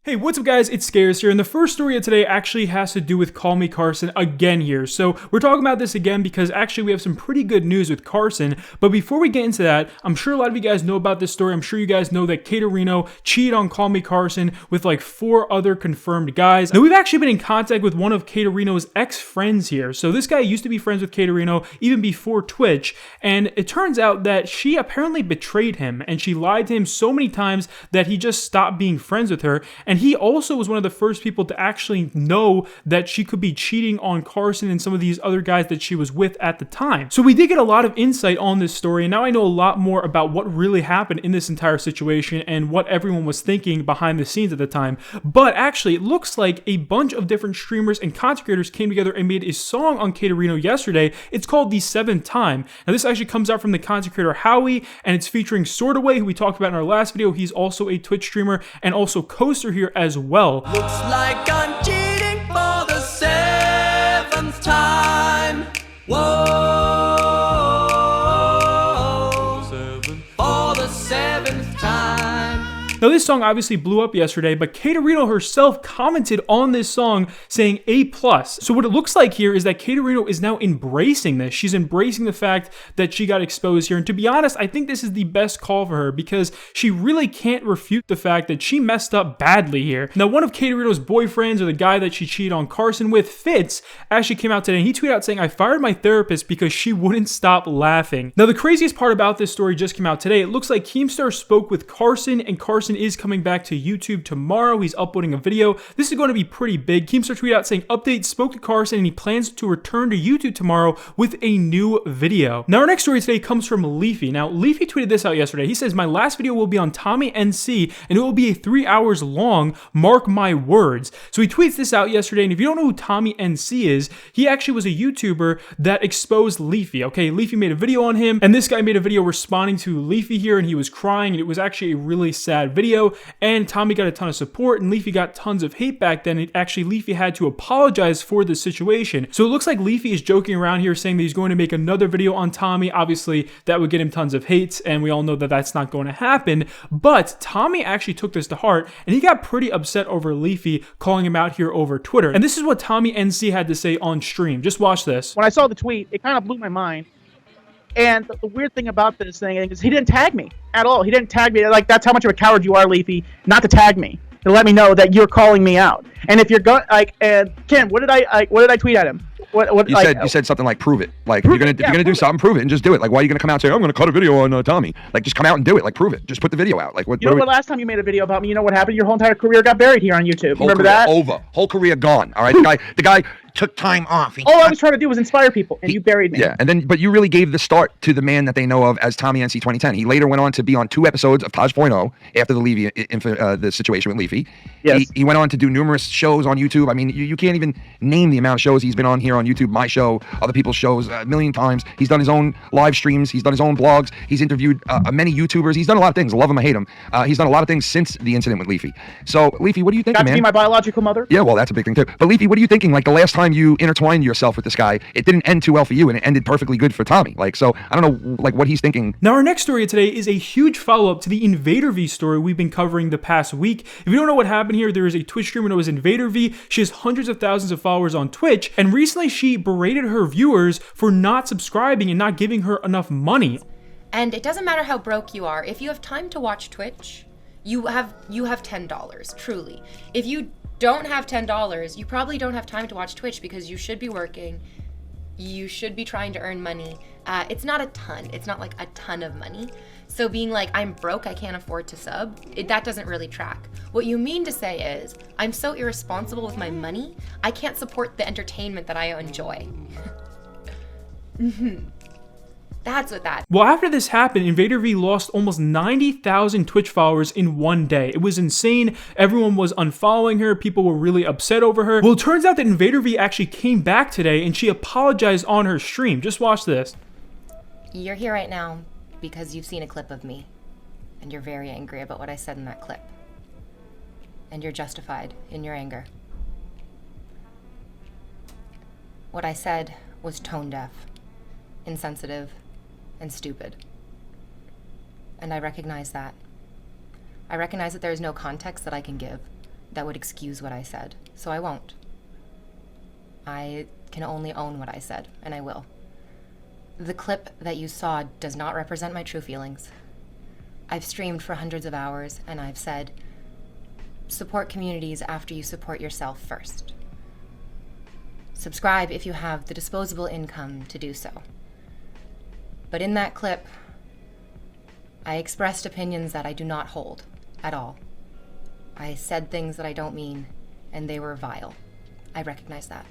Hey, what's up guys, it's Scares here, and the first story of today actually has to do with CallMeCarson again here. So we're talking about this again because actually we have some pretty good news with Carson, but before we get into that, I'm sure a lot of you guys know about this story. I'm sure you guys know that Caterino cheated on CallMeCarson with like 4 other confirmed guys. Now we've actually been in contact with one of Caterino's ex-friends here. So this guy used to be friends with Caterino even before Twitch, and it turns out that she apparently betrayed him, and she lied to him so many times that he just stopped being friends with her. And he also was one of the first people to actually know that she could be cheating on Carson and some of these other guys that she was with at the time. So we did get a lot of insight on this story, and now I know a lot more about what really happened in this entire situation and what everyone was thinking behind the scenes at the time. But actually, it looks like a bunch of different streamers and content creators came together and made a song on Caterino yesterday. It's called The Seventh Time. Now this actually comes out from the content creator Howie, and it's featuring Sortaway, who we talked about in our last video. He's also a Twitch streamer and also Coaster here as well. Looks like I'm cheating for the 7th time. Whoa, for the 7th time. Now this song obviously blew up yesterday, but Caterino herself commented on this song saying A+. So what it looks like here is that Caterino is now embracing this. She's embracing the fact that she got exposed here. And to be honest, I think this is the best call for her because she really can't refute the fact that she messed up badly here. Now one of Caterino's boyfriends, or the guy that she cheated on Carson with, Fitz, actually came out today and he tweeted out saying, "I fired my therapist because she wouldn't stop laughing." Now the craziest part about this story just came out today. It looks like Keemstar spoke with Carson, and Carson is coming back to YouTube tomorrow. He's uploading a video. This is going to be pretty big. Keemstar tweeted out saying, "Update, spoke to Carson and he plans to return to YouTube tomorrow with a new video." Now our next story today comes from Leafy. Now Leafy tweeted this out yesterday. He says, "My last video will be on TommyNC and it will be 3 hours long. Mark my words." So he tweets this out yesterday, and if you don't know who TommyNC is, he actually was a YouTuber that exposed Leafy. Okay, Leafy made a video on him, and this guy made a video responding to Leafy here, and he was crying, and it was actually a really sad video. And Tommy got a ton of support, and Leafy got tons of hate back then. And actually, Leafy had to apologize for the situation. So it looks like Leafy is joking around here, saying that he's going to make another video on Tommy. Obviously, that would get him tons of hate, and we all know that that's not going to happen. But Tommy actually took this to heart, and he got pretty upset over Leafy calling him out here over Twitter. And this is what TommyNC had to say on stream. Just watch this. When I saw the tweet, it kind of blew my mind. And the weird thing about this thing is he didn't tag me at all. He didn't tag me. Like, that's how much of a coward you are, Leafy, not to tag me, to let me know that you're calling me out. And if you're going, like, and Ken, what did I tweet at him? What you said? You said something like, "Prove it." Like, if you're gonna do something, prove it, and just do it. Like, why are you gonna come out and say, "I'm gonna cut a video on Tommy"? Like, just come out and do it. Like, prove it. Just put the video out. Like, what? You know what? Last time you made a video about me, you know what happened? Your whole entire career got buried here on YouTube. Remember that? Over. Whole career gone. All right. The guy took time off. All I was trying to do was inspire people, and you buried me. Yeah, and then, but you really gave the start to the man that they know of as TommyNC 2010. He later went on to be on 2 episodes of Taj.0 after the Leafy, the situation with Leafy. Yes. He went on to do numerous shows on YouTube. I mean, you can't even name the amount of shows he's been on here on YouTube. My show, other people's shows, a million times. He's done his own live streams. He's done his own blogs. He's interviewed many YouTubers. He's done a lot of things. Love him, I hate him. He's done a lot of things since the incident with Leafy. So, Leafy, what do you think, man? Got to be my biological mother? Yeah, well, that's a big thing too. But Leafy, what are you thinking? Like, the last time you intertwined yourself with this guy, it didn't end too well for you, and it ended perfectly good for Tommy. Like, so I don't know, like, what he's thinking. Now our next story today is a huge follow-up to the InvaderVie story we've been covering the past week. If you don't know what happened here, there is a Twitch streamer known as InvaderVie. She has hundreds of thousands of followers on Twitch, and recently she berated her viewers for not subscribing and not giving her enough money. And it doesn't matter how broke you are. If you have time to watch Twitch, you have $10, truly. If you don't have $10, you probably don't have time to watch Twitch because you should be working. You should be trying to earn money. It's not a ton. It's not like a ton of money. So being like, I'm broke, I can't afford to sub, that doesn't really track. What you mean to say is, I'm so irresponsible with my money, I can't support the entertainment that I enjoy. That's what that. Well, after this happened, InvaderVie lost almost 90,000 Twitch followers in one day. It was insane. Everyone was unfollowing her. People were really upset over her. Well, it turns out that InvaderVie actually came back today and she apologized on her stream. Just watch this. You're here right now because you've seen a clip of me and you're very angry about what I said in that clip. And you're justified in your anger. What I said was tone deaf, insensitive, and stupid. And I recognize that. I recognize that there is no context that I can give that would excuse what I said, so I won't. I can only own what I said, and I will. The clip that you saw does not represent my true feelings. I've streamed for hundreds of hours, and I've said, support communities after you support yourself first. Subscribe if you have the disposable income to do so. But in that clip, I expressed opinions that I do not hold at all. I said things that I don't mean, and they were vile. I recognize that.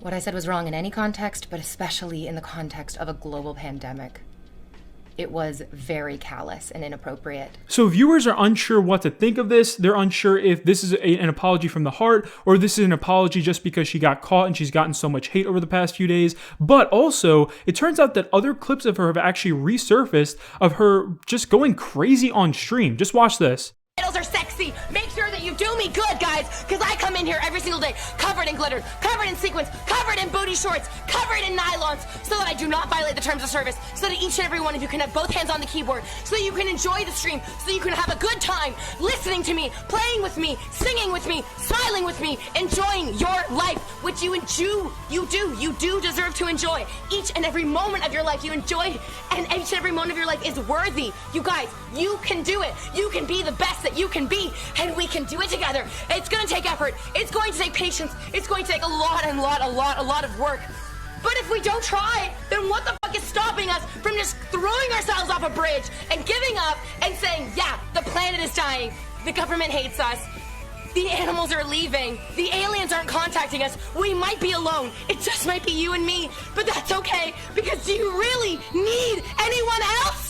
What I said was wrong in any context, but especially in the context of a global pandemic. It was very callous and inappropriate. So viewers are unsure what to think of this. They're unsure if this is an apology from the heart or this is an apology just because she got caught and she's gotten so much hate over the past few days. But also, it turns out that other clips of her have actually resurfaced of her just going crazy on stream. Just watch this. Are sexy. Make sure that you do me good, guys, because I come in here every single day covered in glitter, covered in sequins, covered in booty shorts, covered in nylons, so that I do not violate the terms of service, so that each and every one of you can have both hands on the keyboard, so that you can enjoy the stream, so that you can have a good time listening to me, playing with me, singing with me, smiling with me, enjoying your life, which you do deserve to enjoy. Each and every moment of your life you enjoy, and each and every moment of your life is worthy. You guys, you can do it. You can be the best that you can be, and we can do it together. It's gonna take effort. It's going to take patience. It's going to take a lot of work. But if we don't try, then what the fuck is stopping us from just throwing ourselves off a bridge and giving up and saying, yeah, the planet is dying. The government hates us. The animals are leaving. The aliens aren't contacting us. We might be alone. It just might be you and me. But that's okay, because do you really need anyone else?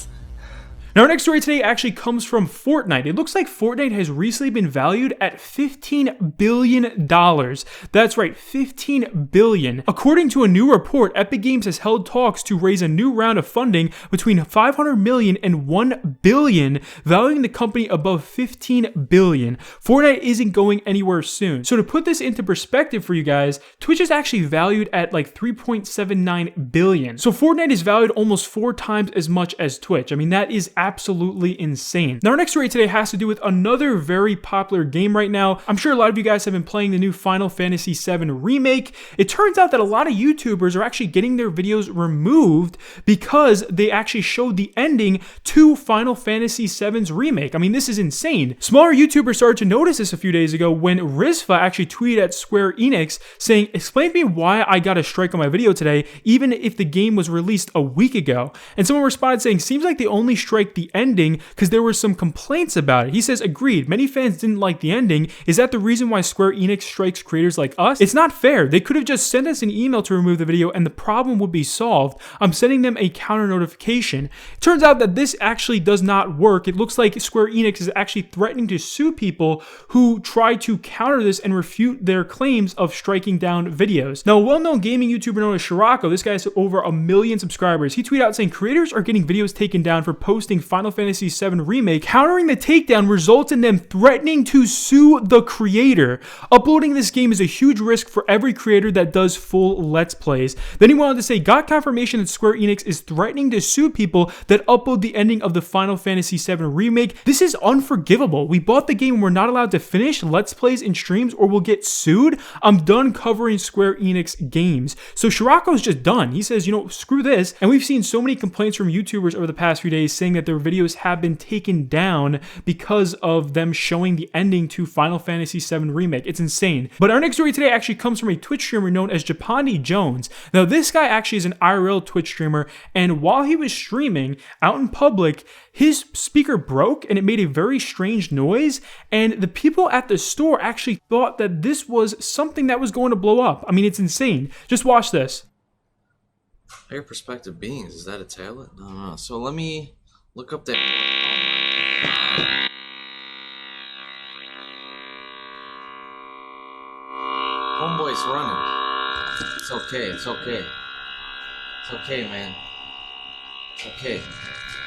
Now, our next story today actually comes from Fortnite. It looks like Fortnite has recently been valued at $15 billion. That's right, $15 billion. According to a new report, Epic Games has held talks to raise a new round of funding between $500 million and $1 billion, valuing the company above $15 billion. Fortnite isn't going anywhere soon. So to put this into perspective for you guys, Twitch is actually valued at like $3.79 billion. So Fortnite is valued almost 4 times as much as Twitch. I mean, that is absolutely insane. Now, our next story today has to do with another very popular game right now. I'm sure a lot of you guys have been playing the new Final Fantasy VII Remake. It turns out that a lot of YouTubers are actually getting their videos removed because they actually showed the ending to Final Fantasy VII's remake. I mean, this is insane. Smaller YouTubers started to notice this a few days ago when Rizfa actually tweeted at Square Enix saying, "Explain to me why I got a strike on my video today, even if the game was released a week ago." And someone responded saying, "Seems like they only strike the ending because there were some complaints about it." He says, "Agreed, many fans didn't like the ending. Is that the reason why Square Enix strikes creators like us? It's not fair. They could have just sent us an email to remove the video and the problem would be solved. I'm sending them a counter notification." It turns out that this actually does not work. It looks like Square Enix is actually threatening to sue people who try to counter this and refute their claims of striking down videos. Now, a well-known gaming YouTuber known as Shirako, this guy has over 1 million subscribers. He tweeted out saying, "Creators are getting videos taken down for posting Final Fantasy VII Remake. Countering the takedown results in them threatening to sue the creator. Uploading this game is a huge risk for every creator that does full Let's Plays." Then he went on to say, "Got confirmation that Square Enix is threatening to sue people that upload the ending of the Final Fantasy VII Remake. This is unforgivable. We bought the game and we're not allowed to finish Let's Plays and streams or we'll get sued. I'm done covering Square Enix games." So Shirako's just done. He says, screw this. And we've seen so many complaints from YouTubers over the past few days saying that their videos have been taken down because of them showing the ending to Final Fantasy VII Remake. It's insane. But our next story today actually comes from a Twitch streamer known as CaseyJones. Now, this guy actually is an IRL Twitch streamer, and while he was streaming out in public, his speaker broke and it made a very strange noise, and the people at the store actually thought that this was something that was going to blow up. I mean, it's insane. Just watch this. Higher perspective beings, is that a tablet? No. So let me look up that. Homeboy's running. It's okay, it's okay. It's okay, man. It's okay.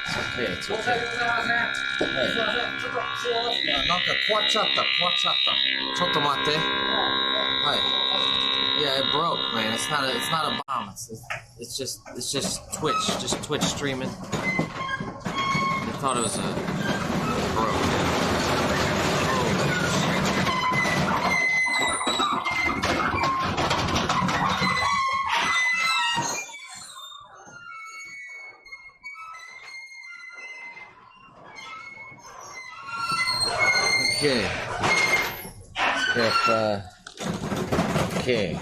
It's okay, it's okay. Hey. なんか壊っちゃった。ちょっと待って。はい。Yeah, it broke, man. It's not a bomb. It's just Twitch, Twitch streaming. They thought it was broke. Oh Okay. Okay.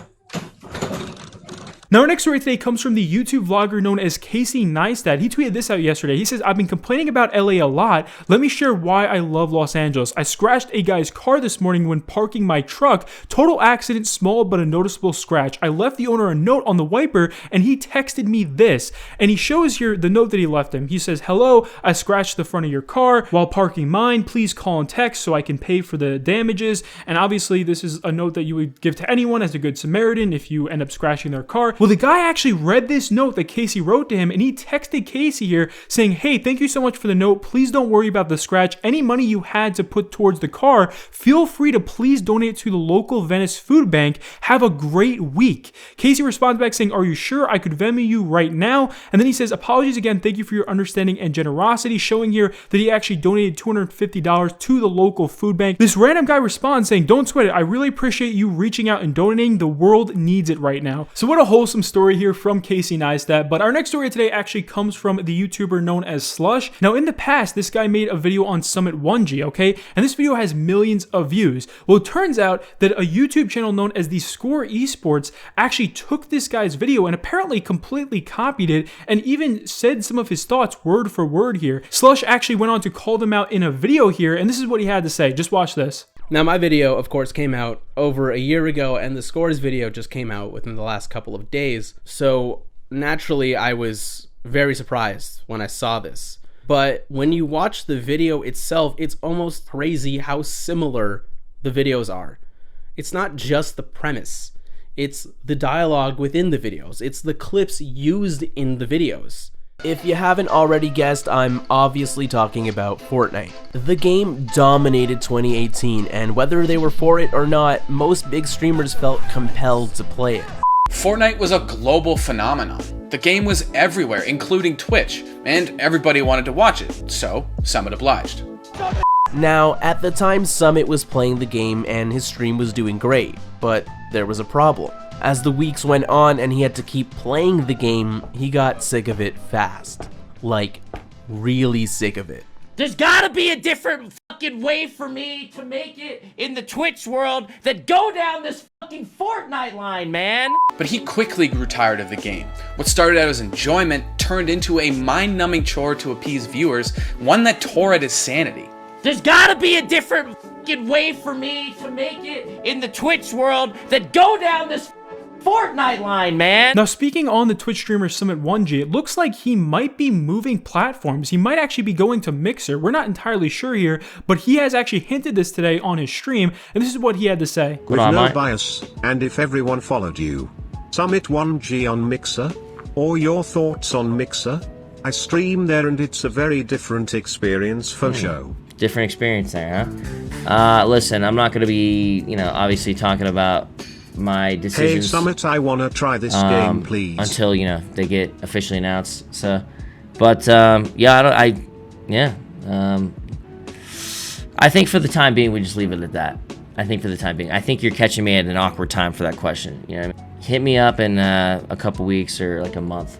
Now, our next story today comes from the YouTube vlogger known as CaseyJones. He tweeted this out yesterday. He says, I've been complaining about LA a lot. Let me share why I love Los Angeles. I scratched a guy's car this morning when parking my truck. Total accident, small but a noticeable scratch. I left the owner a note on the wiper and he texted me this. And he shows here the note that he left him. He says, hello, I scratched the front of your car while parking mine. Please call and text so I can pay for the damages. And obviously this is a note that you would give to anyone as a good Samaritan if you end up scratching their car. Well, the guy actually read this note that Casey wrote to him, and he texted Casey here saying, hey, thank you so much for the note. Please don't worry about the scratch. Any money you had to put towards the car, feel free to please donate to the local Venice food bank. Have a great week. Casey responds back saying, are you sure? I could Venmo you right now. And then he says, apologies again. Thank you for your understanding and generosity, showing here that he actually donated $250 to the local food bank. This random guy responds saying, don't sweat it. I really appreciate you reaching out and donating. The world needs it right now. So what a wholesome story here from CaseyJones. But our next story today actually comes from the YouTuber known as Slush. Now, in the past, this guy made a video on Summit1G, okay? And this video has millions of views. Well, it turns out that a YouTube channel known as the Score Esports actually took this guy's video and apparently completely copied it and even said some of his thoughts word for word here. Slush actually went on to call them out in a video here, and this is what he had to say. Just watch this. Now, my video, of course, came out over a year ago, and the Scores video just came out within the last couple of days. So, naturally, I was very surprised when I saw this. But when you watch the video itself, it's almost crazy how similar the videos are. It's not just the premise. It's the dialogue within the videos. It's the clips used in the videos. If you haven't already guessed, I'm obviously talking about Fortnite. The game dominated 2018, and whether they were for it or not, most big streamers felt compelled to play it. Fortnite was a global phenomenon. The game was everywhere, including Twitch, and everybody wanted to watch it, so Summit obliged. Now, at the time, Summit was playing the game and his stream was doing great, but there was a problem. As the weeks went on and he had to keep playing the game, he got sick of it fast. Like, really sick of it. There's gotta be a different fucking way for me to make it in the Twitch world than go down this fucking Fortnite line, man. But he quickly grew tired of the game. What started out as enjoyment turned into a mind-numbing chore to appease viewers, one that tore at his sanity. There's gotta be a different fucking way for me to make it in the Twitch world than go down this Fortnite line, man. Now, speaking on the Twitch streamer Summit1G, it looks like he might be moving platforms. He might actually be going to Mixer. We're not entirely sure here, but he has actually hinted this today on his stream, and this is what he had to say. With no bias, and if everyone followed you, Summit1G on Mixer, or your thoughts on Mixer, I stream there and it's a very different experience for show. Different experience there, huh? Listen, I'm not gonna be, obviously talking about my decisions. Hey Summit, I wanna try this game, please. Until they get officially announced. So, but I think for the time being we just leave it at that. I think you're catching me at an awkward time for that question. Hit me up in a couple weeks or like a month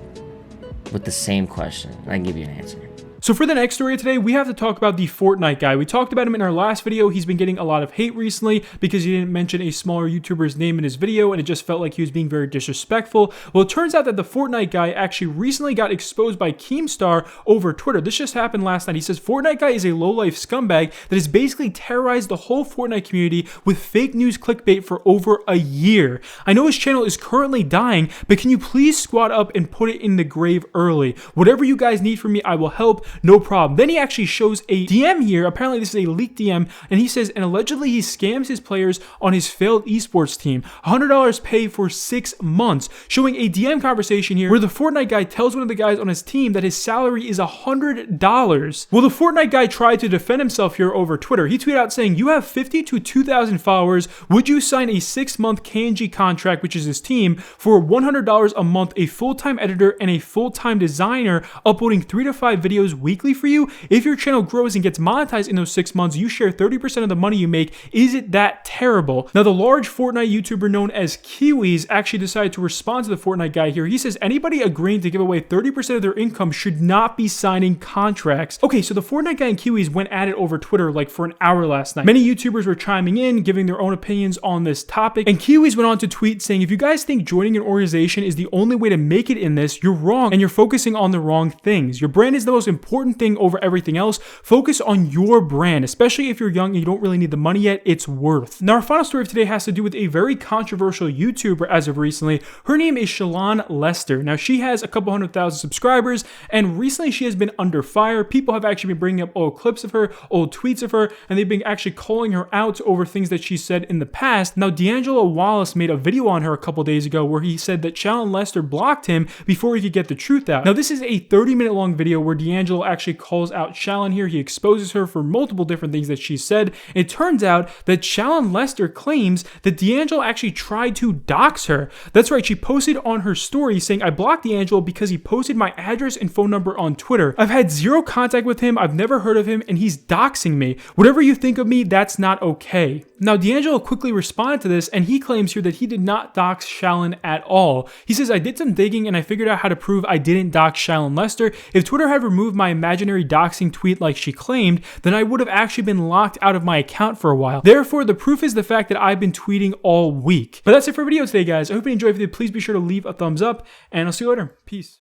with the same question, and I can give you an answer. So for the next story today, we have to talk about the Fortnite guy. We talked about him in our last video. He's been getting a lot of hate recently because he didn't mention a smaller YouTuber's name in his video, and it just felt like he was being very disrespectful. Well, it turns out that the Fortnite guy actually recently got exposed by Keemstar over Twitter. This just happened last night. He says Fortnite guy is a low-life scumbag that has basically terrorized the whole Fortnite community with fake news clickbait for over a year. I know his channel is currently dying, but can you please squat up and put it in the grave early? Whatever you guys need from me, I will help. No problem. Then he actually shows a DM here. Apparently this is a leaked DM, and he says, and allegedly he scams his players on his failed esports team. $100 pay for 6 months, showing a DM conversation here where the Fortnite guy tells one of the guys on his team that his salary is $100. Well, the Fortnite guy tried to defend himself here over Twitter. He tweeted out saying, you have 50 to 2,000 followers. Would you sign a 6-month KNG contract, which is his team, for $100 a month, a full-time editor and a full-time designer, uploading 3 to 5 videos weekly for you. If your channel grows and gets monetized in those 6 months, you share 30% of the money you make. Is it that terrible? Now, the large Fortnite YouTuber known as Kiwis actually decided to respond to the Fortnite guy here. He says anybody agreeing to give away 30% of their income should not be signing contracts. Okay, so the Fortnite guy and Kiwis went at it over Twitter like for an hour last night. Many YouTubers were chiming in, giving their own opinions on this topic, and Kiwis went on to tweet saying, if you guys think joining an organization is the only way to make it in this, you're wrong and you're focusing on the wrong things. Your brand is the most important thing over everything else. Focus on your brand, especially if you're young and you don't really need the money yet. It's worth. Now, our final story of today has to do with a very controversial YouTuber as of recently. Her name is Shaolin Leicester. Now, she has a couple 100,000 subscribers, and recently she has been under fire. People have actually been bringing up old clips of her, old tweets of her, and they've been actually calling her out over things that she said in the past. Now, D'Angelo Wallace made a video on her a couple days ago where he said that Shaolin Leicester blocked him before he could get the truth out. Now, this is a 30-minute long video where D'Angelo actually calls out Shaolin here. He exposes her for multiple different things that she said. It turns out that Shaolin Leicester claims that D'Angelo actually tried to dox her. That's right, she posted on her story saying, I blocked D'Angelo because he posted my address and phone number on Twitter. I've had zero contact with him, I've never heard of him, and he's doxing me. Whatever you think of me, that's not okay. Now, D'Angelo quickly responded to this, and he claims here that he did not dox Shaolin at all. He says, I did some digging and I figured out how to prove I didn't dox Shaolin Leicester. If Twitter had removed my imaginary doxing tweet like she claimed, then I would have actually been locked out of my account for a while. Therefore, the proof is the fact that I've been tweeting all week. But that's it for video today, guys. I hope you enjoyed it. Please be sure to leave a thumbs up, and I'll see you later. Peace.